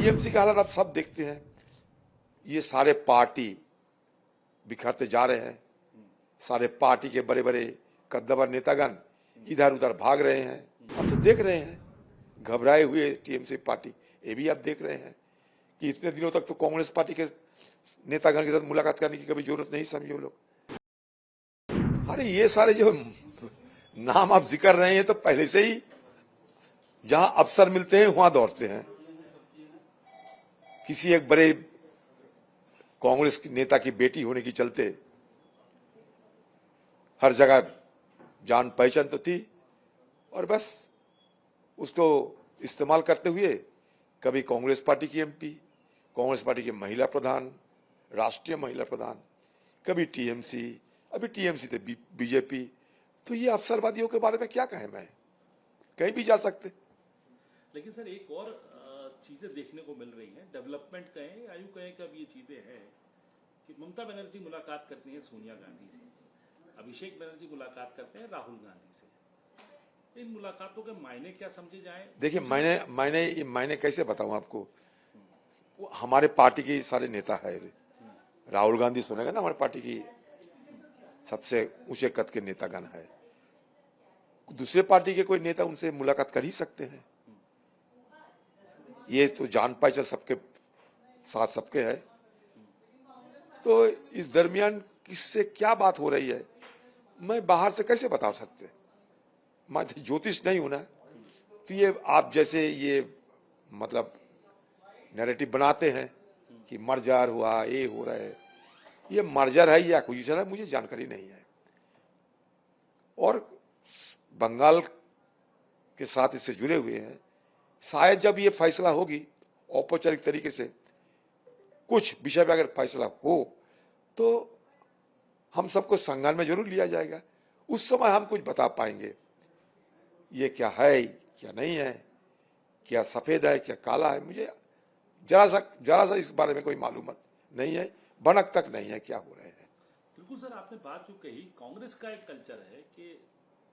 TMC का हालात आप सब देखते हैं। ये सारे पार्टी बिखरते जा रहे हैं। सारे पार्टी के बड़े बड़े कद्दावर नेतागण इधर उधर भाग रहे हैं। आप तो देख रहे हैं घबराए हुए टीएमसी पार्टी। ये भी आप देख रहे हैं कि इतने दिनों तक तो कांग्रेस पार्टी के नेतागण के साथ मुलाकात करने की कभी जरूरत नहीं समझे वो लोग। अरे ये सारे जो नाम आप जिक्र रहे हैं तो पहले से ही जहां अफसर मिलते हैं वहां दौड़ते हैं। किसी एक बड़े कांग्रेस नेता की बेटी होने की चलते हर जगह जान पहचान तो थी और बस उसको इस्तेमाल करते हुए कभी कांग्रेस पार्टी की एमपी, कांग्रेस पार्टी के महिला प्रधान, राष्ट्रीय महिला प्रधान, कभी टीएमसी, अभी टीएमसी से बीजेपी। तो ये अवसरवादियों के बारे में क्या कहें, मैं कहीं भी जा सकते। लेकिन सर एक और चीजें देखने को मिल रही हैं, डेवलपमेंट कहें आयु कहें, कब ये चीजें हैं कि ममता बनर्जी मुलाकात करती हैं सोनिया गांधी से, अभिषेक बनर्जी मुलाकात करते हैं राहुल गांधी से। इन मुलाकातों के मायने क्या समझे जाएं? देखिए मैंने कैसे बताऊं आपको। हमारे पार्टी के सारे नेता है। राहुल गांधी सुनेगा ना, हमारे पार्टी की सबसे ऊंचे कद के नेतागण है। दूसरे पार्टी के कोई नेता उनसे मुलाकात कर ही सकते हैं। ये तो जान पहचान सबके साथ सबके है। तो इस दरमियान किससे क्या बात हो रही है मैं बाहर से कैसे बता सकते। मैं ज्योतिष नहीं हूं ना। तो ये आप जैसे ये मतलब नैरेटिव बनाते हैं कि मर्जर हुआ, ये हो रहा है, ये मर्जर है या एक्विजिशन है मुझे जानकारी नहीं है। और बंगाल के साथ इससे जुड़े हुए हैं। शायद जब ये फैसला होगी औपचारिक तरीके से, कुछ विषय पे अगर फैसला हो तो हम सबको संज्ञान में जरूर लिया जाएगा। उस समय हम कुछ बता पाएंगे ये क्या है क्या नहीं है, क्या सफेद है क्या काला है। मुझे जरा सा इस बारे में कोई मालूम नहीं है, भनक तक नहीं है क्या हो रहे हैं। बिल्कुल सर, आपने बात जो कही, कांग्रेस का एक कल्चर है कि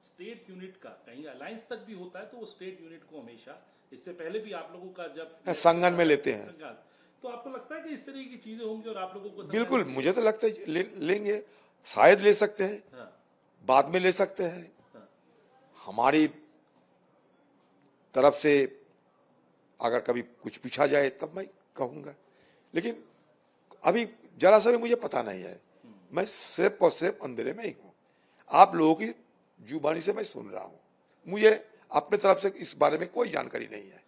स्टेट यूनिट का कहीं अलायंस तक भी होता है तो वो स्टेट यूनिट को हमेशा, इससे पहले भी आप लोगों का जब संज्ञान में लेते हैं। तो आपको लगता है कि इस तरह की चीजें होंगी और आप लोगों को? बिल्कुल, मुझे तो लगता है लेंगे, शायद ले सकते हैं। हाँ। बाद में ले सकते हैं। हाँ। हमारी तरफ से अगर कभी कुछ पूछा जाए तब मैं कहूंगा, लेकिन अभी जरा सा भी मुझे पता नहीं है। मैं सिर्फ और सिर्फ अंधेरे में ही हूं। आप लोगों की जुबानी से मैं सुन रहा हूं। मुझे अपने तरफ से इस बारे में कोई जानकारी नहीं है।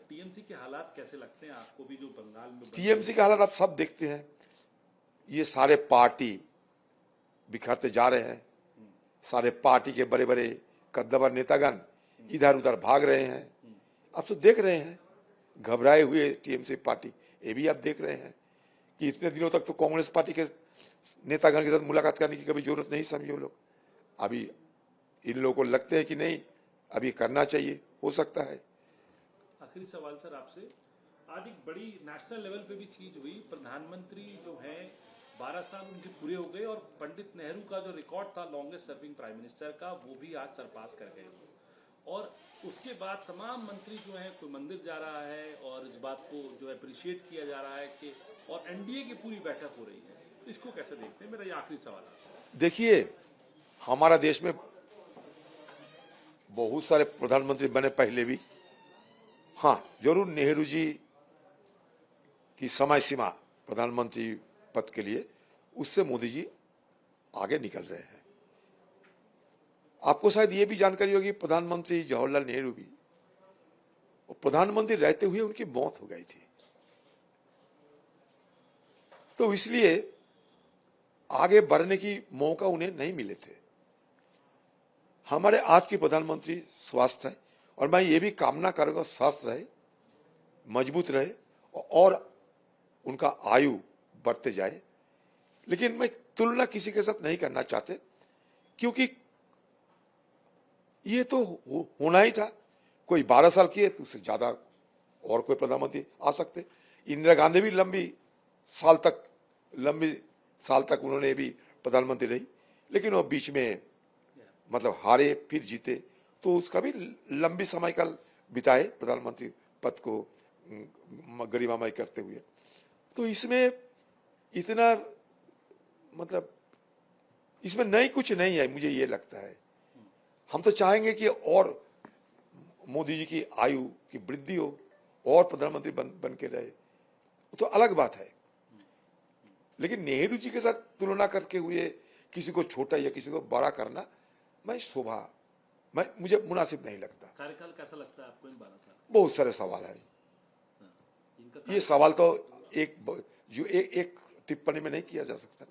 टीएमसी के हालात कैसे लगते हैं आपको भी, जो बंगाल में? टीएमसी के हालात आप सब देखते हैं। ये सारे पार्टी बिखरते जा रहे हैं। सारे पार्टी के बड़े बड़े कद्दावर नेतागण इधर उधर भाग रहे हैं। आप तो देख रहे हैं घबराए हुए टीएमसी पार्टी। ये भी आप देख रहे हैं कि इतने दिनों तक तो कांग्रेस पार्टी के नेतागण के साथ मुलाकात करने की कभी जरूरत नहीं समझे वो लोग। अभी इन लोगों को लगते हैं कि नहीं अभी करना चाहिए, हो सकता है। आखिरी सवाल सर आपसे, आज एक बड़ी नेशनल लेवल पे भी चीज हुई। प्रधानमंत्री जो है 12 साल उनके पूरे हो गए और पंडित नेहरू का जो रिकॉर्ड था लॉन्गेस्ट सर्विंग प्राइम मिनिस्टर का, वो भी आज सरपास कर गए। और उसके बाद तमाम मंत्री जो है, कोई मंदिर जा रहा है और इस बात को जो अप्रिशिएट किया जा रहा है कि, और एनडीए की पूरी बैठक हो रही है। इसको कैसे देखते हैं? मेरा ये आखिरी सवाल है। देखिए, हमारा देश में बहुत सारे प्रधानमंत्री बने पहले भी। हाँ, जरूर नेहरू जी की समय सीमा प्रधानमंत्री पद के लिए, उससे मोदी जी आगे निकल रहे हैं। आपको शायद ये भी जानकारी होगी, प्रधानमंत्री जवाहरलाल नेहरू भी प्रधानमंत्री रहते हुए उनकी मौत हो गई थी। तो इसलिए आगे बढ़ने की मौका उन्हें नहीं मिले थे। हमारे आज के प्रधानमंत्री स्वस्थ है और मैं ये भी कामना करूंगा स्वस्थ रहे, मजबूत रहे और उनका आयु बढ़ते जाए। लेकिन मैं तुलना किसी के साथ नहीं करना चाहते, क्योंकि ये तो होना ही था। कोई 12 साल किए तो उससे ज्यादा और कोई प्रधानमंत्री आ सकते। इंदिरा गांधी भी लंबी साल तक उन्होंने भी प्रधानमंत्री रही, लेकिन वो बीच में मतलब हारे फिर जीते, तो उसका भी लंबी समय काल बिताए प्रधानमंत्री पद को गरिमामय करते हुए। तो इसमें इतना मतलब इसमें नई कुछ नहीं है, मुझे ये लगता है। हम तो चाहेंगे कि और मोदी जी की आयु की वृद्धि हो और प्रधानमंत्री बन के रहे, तो अलग बात है। लेकिन नेहरू जी के साथ तुलना करके हुए किसी को छोटा या किसी को बड़ा करना मुझे मुनासिब नहीं लगता। कार्यकाल कैसा लगता है आपको इन 12 साल? बहुत सारे सवाल है। इनका ये सवाल तो एक टिप्पणी में नहीं किया जा सकता।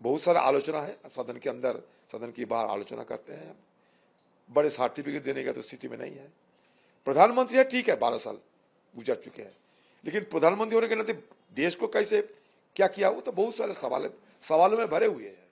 बहुत सारा आलोचना है, सदन के अंदर सदन की बाहर आलोचना करते हैं हम। बड़े सर्टिफिकेट देने का तो स्थिति में नहीं है। प्रधानमंत्री है, ठीक है, 12 साल गुजर चुके हैं, लेकिन प्रधानमंत्री होने के नाते देश को कैसे क्या किया, वो तो बहुत सारे सवालों में भरे हुए हैं।